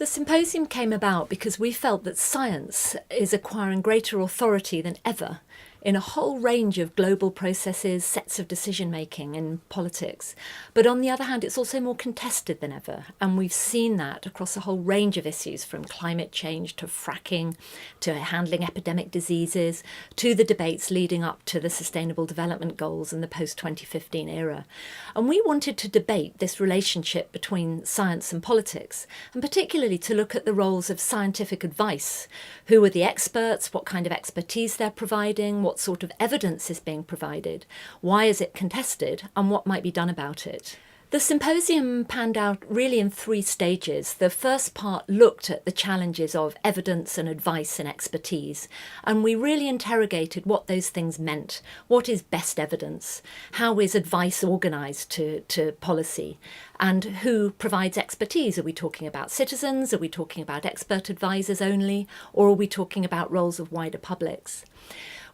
The symposium came about because we felt that science is acquiring greater authority than ever in a whole range of global processes, sets of decision-making in politics. But on the other hand, it's also more contested than ever. And we've seen that across a whole range of issues, from climate change to fracking, to handling epidemic diseases, to the debates leading up to the Sustainable Development Goals and the post-2015 era. And we wanted to debate this relationship between science and politics, and particularly to look at the roles of scientific advice. Who are the experts? What kind of expertise they're providing? What sort of evidence is being provided? Why is it contested? And what might be done about it? The symposium panned out really in 3 stages. The first part looked at the challenges of evidence and advice and expertise, and we really interrogated what those things meant. What is best evidence? How is advice organised to policy? And who provides expertise? Are we talking about citizens? Are we talking about expert advisors only? Or are we talking about roles of wider publics?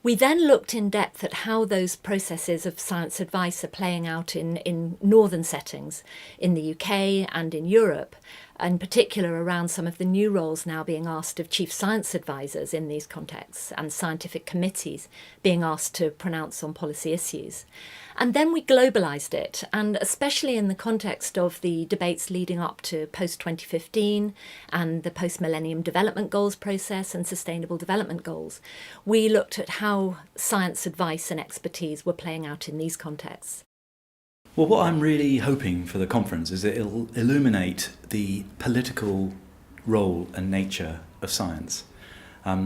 We then looked in depth at how those processes of science advice are playing out in northern settings, in the UK and in Europe, in particular around some of the new roles now being asked of chief science advisors in these contexts and scientific committees being asked to pronounce on policy issues. And then we globalised it, and especially in the context of the debates leading up to post-2015 and the post-millennium development goals process and sustainable development goals, we looked at how science advice and expertise were playing out in these contexts. Well, what I'm really hoping for the conference is that it'll illuminate the political role and nature of science.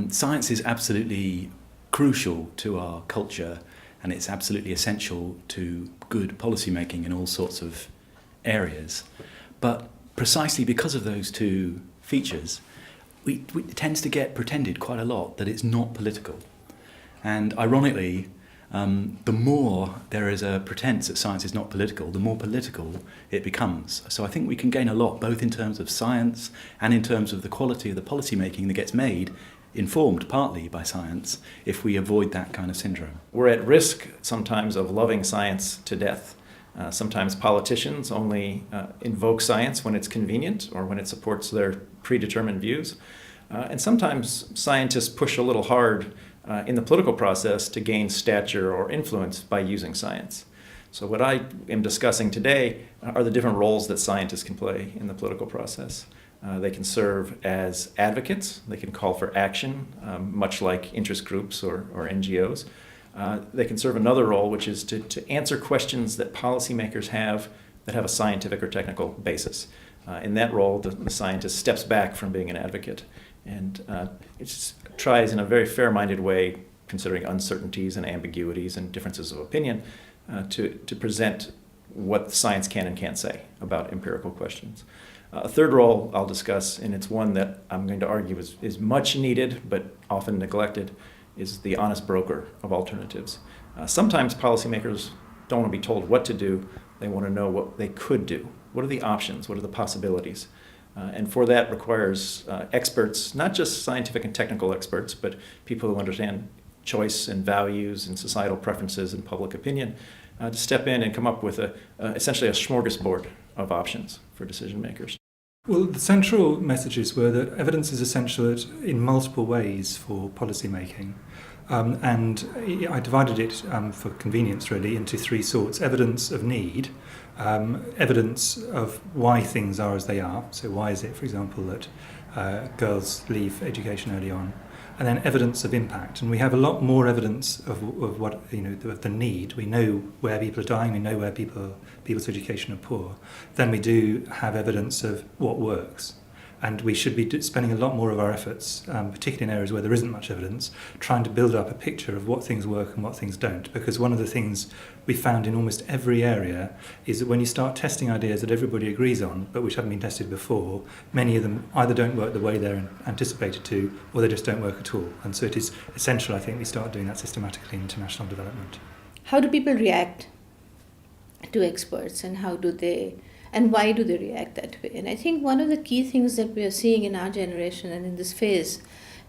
Science is absolutely crucial to our culture, and it's absolutely essential to good policy making in all sorts of areas. But precisely because of those 2 features, it tends to get pretended quite a lot that it's not political. And ironically, the more there is a pretense that science is not political, the more political it becomes. So I think we can gain a lot, both in terms of science and in terms of the quality of the policy making that gets made, informed partly by science, if we avoid that kind of syndrome. We're at risk sometimes of loving science to death. Sometimes politicians only invoke science when it's convenient or when it supports their predetermined views. And sometimes scientists push a little hard in the political process to gain stature or influence by using science. So what I am discussing today are the different roles that scientists can play in the political process. They can serve as advocates. They can call for action, much like interest groups or NGOs. They can serve another role, which is to answer questions that policymakers have that have a scientific or technical basis. In that role, the scientist steps back from being an advocate and it tries in a very fair-minded way, considering uncertainties and ambiguities and differences of opinion, to present what science can and can't say about empirical questions. A third role I'll discuss, and it's one that I'm going to argue is much needed but often neglected, is the honest broker of alternatives. Sometimes policymakers don't want to be told what to do, they want to know what they could do. What are the options? What are the possibilities? And for that requires experts, not just scientific and technical experts, but people who understand choice and values and societal preferences and public opinion, to step in and come up with essentially a smorgasbord of options for decision makers. Well, the central messages were that evidence is essential in multiple ways for policy making. And I divided it for convenience really into 3 sorts. Evidence of need, evidence of why things are as they are. So why is it, for example, that girls leave education early on? And then evidence of impact. And we have a lot more evidence of what, of the need. We know where people are dying, we know where people's education are poor, than we do have evidence of what works. And we should be spending a lot more of our efforts, particularly in areas where there isn't much evidence, trying to build up a picture of what things work and what things don't. Because one of the things we found in almost every area is that when you start testing ideas that everybody agrees on, but which haven't been tested before, many of them either don't work the way they're anticipated to, or they just don't work at all. And so it is essential, I think, we start doing that systematically in international development. How do people react to experts, and and why do they react that way? And I think one of the key things that we are seeing in our generation and in this phase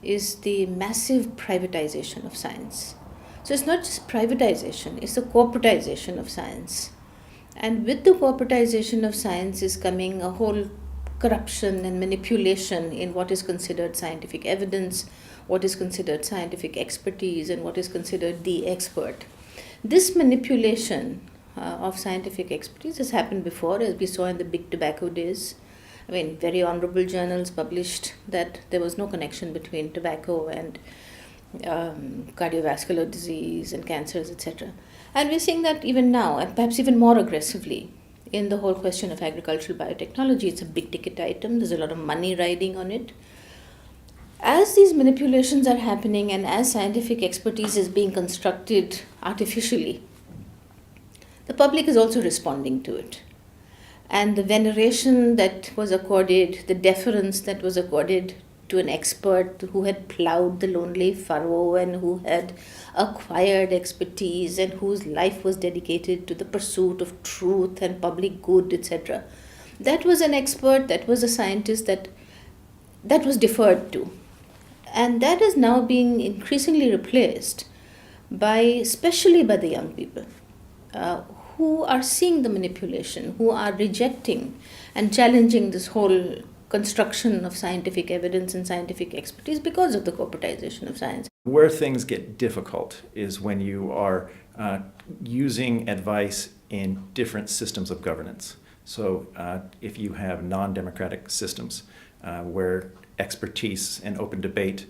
is the massive privatization of science. So it's not just privatization, it's the corporatization of science. And with the corporatization of science is coming a whole corruption and manipulation in what is considered scientific evidence, what is considered scientific expertise, and what is considered the expert. This manipulation of scientific expertise has happened before, as we saw in the big tobacco days. I mean, very honorable journals published that there was no connection between tobacco and cardiovascular disease and cancers, etc. And we're seeing that even now, and perhaps even more aggressively, in the whole question of agricultural biotechnology. It's a big ticket item, there's a lot of money riding on it. As these manipulations are happening and as scientific expertise is being constructed artificially, the public is also responding to it. And the veneration that was accorded, the deference that was accorded to an expert who had ploughed the lonely furrow and who had acquired expertise and whose life was dedicated to the pursuit of truth and public good, etc. That was an expert, that was a scientist that was deferred to. And that is now being increasingly replaced by, especially by the young people, who are seeing the manipulation, who are rejecting and challenging this whole construction of scientific evidence and scientific expertise because of the corporatization of science. Where things get difficult is when you are using advice in different systems of governance. So if you have non-democratic systems where expertise and open debate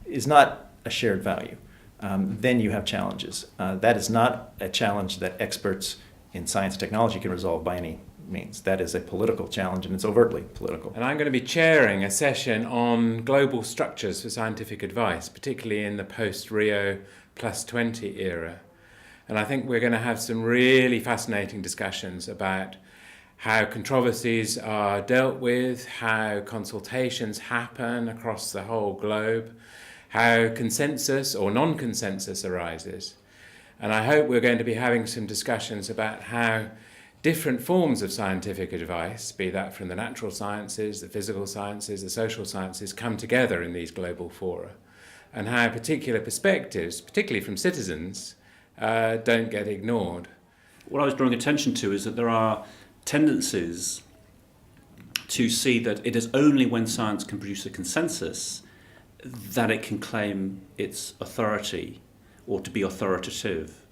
is not a shared value, then you have challenges. That is not a challenge that experts in science and technology can resolve by any means. That is a political challenge, and it's overtly political. And I'm going to be chairing a session on global structures for scientific advice, particularly in the post-Rio +20 era. And I think we're going to have some really fascinating discussions about how controversies are dealt with, how consultations happen across the whole globe, how consensus or non-consensus arises. And I hope we're going to be having some discussions about how different forms of scientific advice, be that from the natural sciences, the physical sciences, the social sciences, come together in these global fora, and how particular perspectives, particularly from citizens, don't get ignored. What I was drawing attention to is that there are tendencies to see that it is only when science can produce a consensus that it can claim its authority or to be authoritative.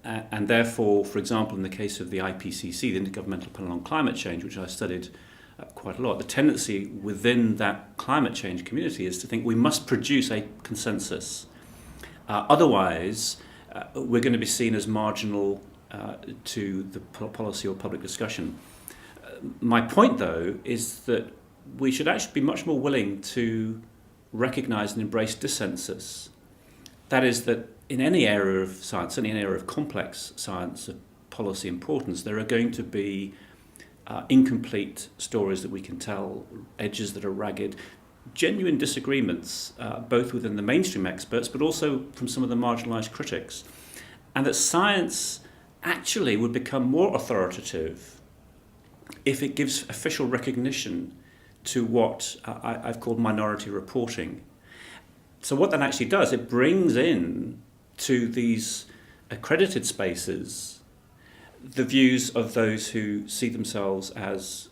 And therefore, for example, in the case of the IPCC, the Intergovernmental Panel on Climate Change, which I studied quite a lot, the tendency within that climate change community is to think we must produce a consensus. Otherwise, we're going to be seen as marginal to the policy or public discussion. My point, though, is that we should actually be much more willing to recognise and embrace dissensus. That is, that in any area of science, in any area of complex science of policy importance, there are going to be incomplete stories that we can tell, edges that are ragged, genuine disagreements, both within the mainstream experts, but also from some of the marginalised critics. And that science actually would become more authoritative if it gives official recognition to what I've called minority reporting. So what that actually does, it brings in to these accredited spaces the views of those who see themselves as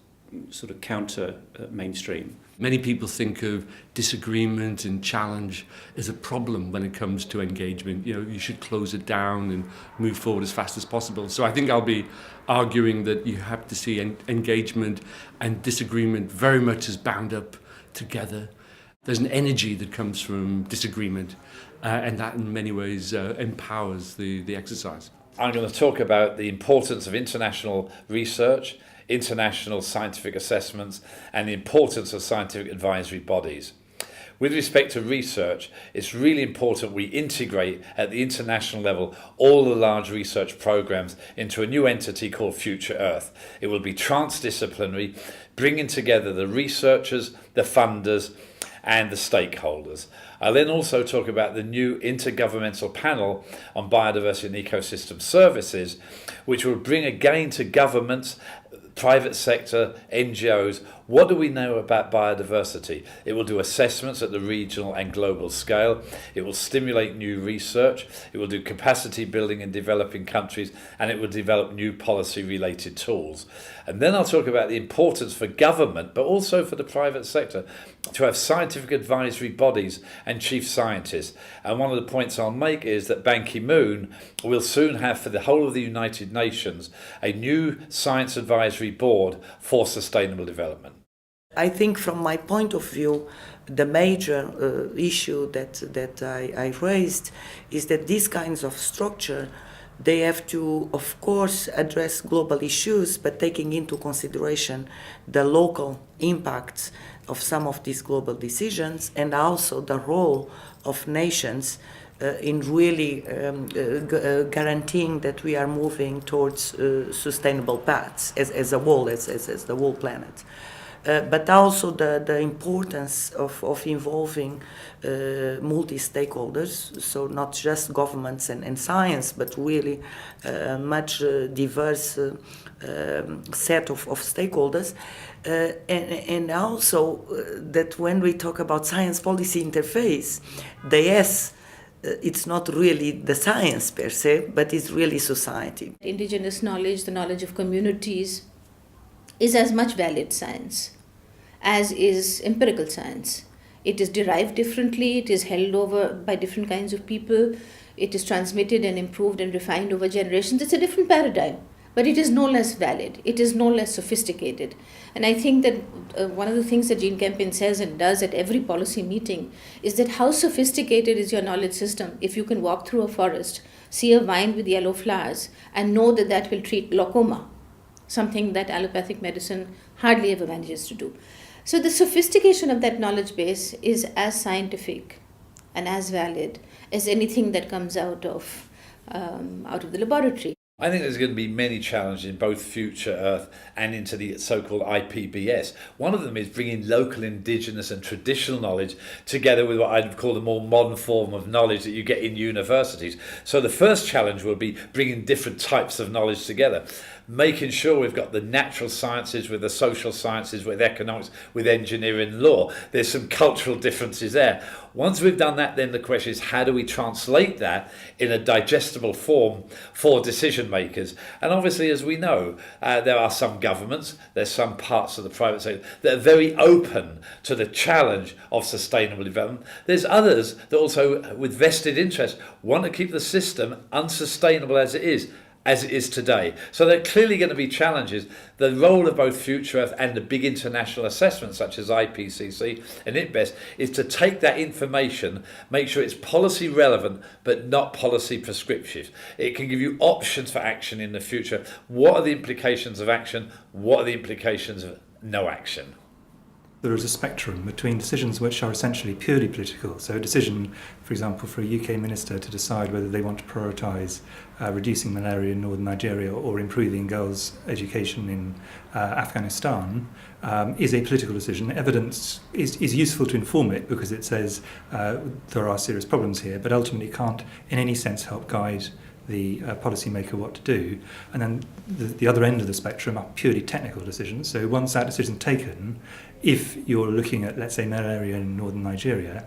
sort of counter mainstream. Many people think of disagreement and challenge as a problem when it comes to engagement. You know, you should close it down and move forward as fast as possible. So I think I'll be arguing that you have to see engagement and disagreement very much as bound up together. There's an energy that comes from disagreement, and that in many ways empowers the exercise. I'm going to talk about the importance of international research, international scientific assessments, and the importance of scientific advisory bodies. With respect to research, it's really important we integrate at the international level all the large research programs into a new entity called Future Earth. It will be transdisciplinary, bringing together the researchers, the funders, and the stakeholders. I'll then also talk about the new Intergovernmental Panel on Biodiversity and Ecosystem Services, which will bring again to governments, private sector, NGOs. What do we know about biodiversity? It will do assessments at the regional and global scale. It will stimulate new research. It will do capacity building in developing countries, and it will develop new policy-related tools. And then I'll talk about the importance for government, but also for the private sector, to have scientific advisory bodies and chief scientists. And one of the points I'll make is that Ban Ki-moon will soon have, for the whole of the United Nations, a new science advisory board for sustainable development. I think from my point of view, the major issue that I raised is that these kinds of structure, they have to, of course, address global issues, but taking into consideration the local impacts of some of these global decisions, and also the role of nations in really guaranteeing that we are moving towards sustainable paths as a whole, as the whole planet. But also the importance of involving multi-stakeholders, so not just governments and science, but really much diverse set of stakeholders. And also that when we talk about science policy interface, the S, it's not really the science per se, but it's really society. Indigenous knowledge, the knowledge of communities, is as much valid science as is empirical science. It is derived differently, it is held over by different kinds of people, it is transmitted and improved and refined over generations. It's a different paradigm, but it is no less valid, it is no less sophisticated. And I think that one of the things that Jean Campion says and does at every policy meeting is that how sophisticated is your knowledge system if you can walk through a forest, see a vine with yellow flowers, and know that that will treat glaucoma, something that allopathic medicine hardly ever manages to do. So the sophistication of that knowledge base is as scientific and as valid as anything that comes out of the laboratory. I think there's going to be many challenges in both Future Earth and into the so-called IPBS. One of them is bringing local, indigenous and traditional knowledge together with what I'd call the more modern form of knowledge that you get in universities. So the first challenge will be bringing different types of knowledge together, making sure we've got the natural sciences with the social sciences, with economics, with engineering and law. There's some cultural differences there. Once we've done that, then the question is, how do we translate that in a digestible form for decision makers? And obviously, as we know, there are some governments, there's some parts of the private sector that are very open to the challenge of sustainable development. There's others that also, with vested interest, want to keep the system unsustainable as it is today. So there are clearly going to be challenges. The role of both Future Earth and the big international assessments such as IPCC and IPBES is to take that information, make sure it's policy relevant but not policy prescriptive. It can give you options for action in the future. What are the implications of action? What are the implications of no action? There is a spectrum between decisions which are essentially purely political. So a decision, for example, for a UK minister to decide whether they want to prioritise reducing malaria in northern Nigeria or improving girls' education in Afghanistan is a political decision. Evidence is useful to inform it because it says there are serious problems here, but ultimately can't in any sense help guide the policymaker what to do. And then the other end of the spectrum are purely technical decisions. So once that decision is taken, if you're looking at, let's say, malaria in northern Nigeria,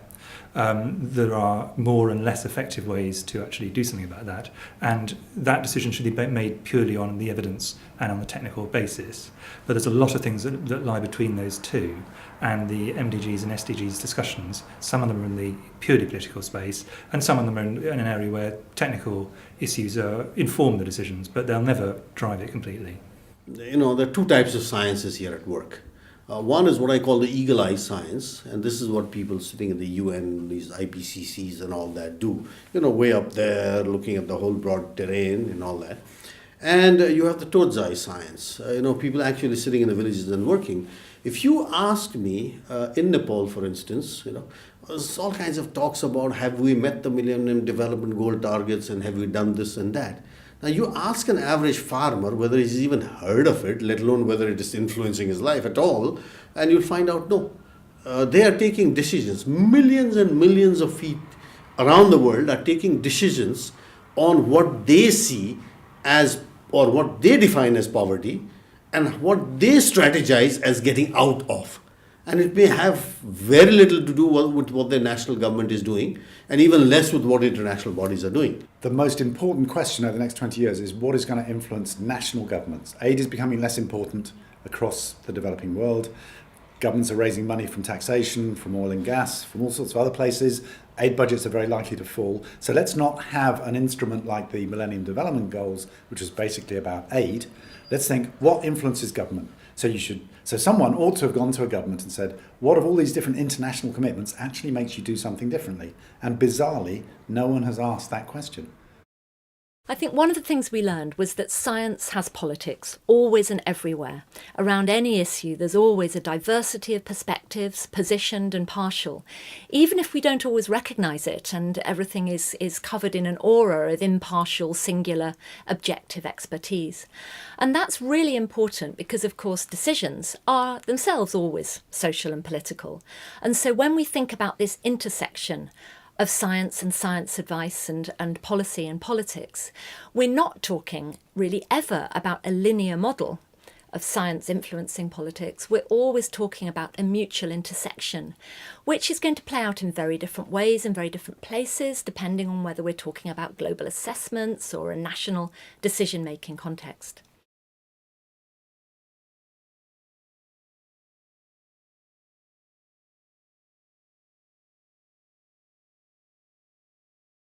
there are more and less effective ways to actually do something about that. And that decision should be made purely on the evidence and on the technical basis. But there's a lot of things that lie between those two. And the MDGs and SDGs discussions, some of them are in the purely political space, and some of them are in an area where technical issues inform the decisions, but they'll never drive it completely. You know, there are two types of sciences here at work. One is what I call the eagle eye science, and this is what people sitting in the UN, these IPCCs and all that do. You know, way up there, looking at the whole broad terrain and all that. And you have the toad's eye science. People actually sitting in the villages and working. If you ask me, in Nepal, for instance, there's all kinds of talks about have we met the Millennium Development Goal targets and have we done this and that. Now you ask an average farmer whether he's even heard of it, let alone whether it is influencing his life at all, and you'll find out no. They are taking decisions. Millions and millions of feet around the world are taking decisions on what they see as, or what they define as poverty, and what they strategize as getting out of. And it may have very little to do with what the national government is doing, and even less with what international bodies are doing. The most important question over the next 20 years is what is going to influence national governments. Aid is becoming less important across the developing world. Governments are raising money from taxation, from oil and gas, from all sorts of other places. Aid budgets are very likely to fall. So let's not have an instrument like the Millennium Development Goals, which is basically about aid. Let's think, what influences government? So someone ought to have gone to a government and said, what of all these different international commitments actually makes you do something differently? And bizarrely, no one has asked that question. I think one of the things we learned was that science has politics, always and everywhere. Around any issue, there's always a diversity of perspectives, positioned and partial, even if we don't always recognise it and everything is covered in an aura of impartial, singular, objective expertise. And that's really important because, of course, decisions are themselves always social and political. And so when we think about this intersection of science and science advice and policy and politics, we're not talking really ever about a linear model of science influencing politics. We're always talking about a mutual intersection, which is going to play out in very different ways in very different places, depending on whether we're talking about global assessments or a national decision-making context.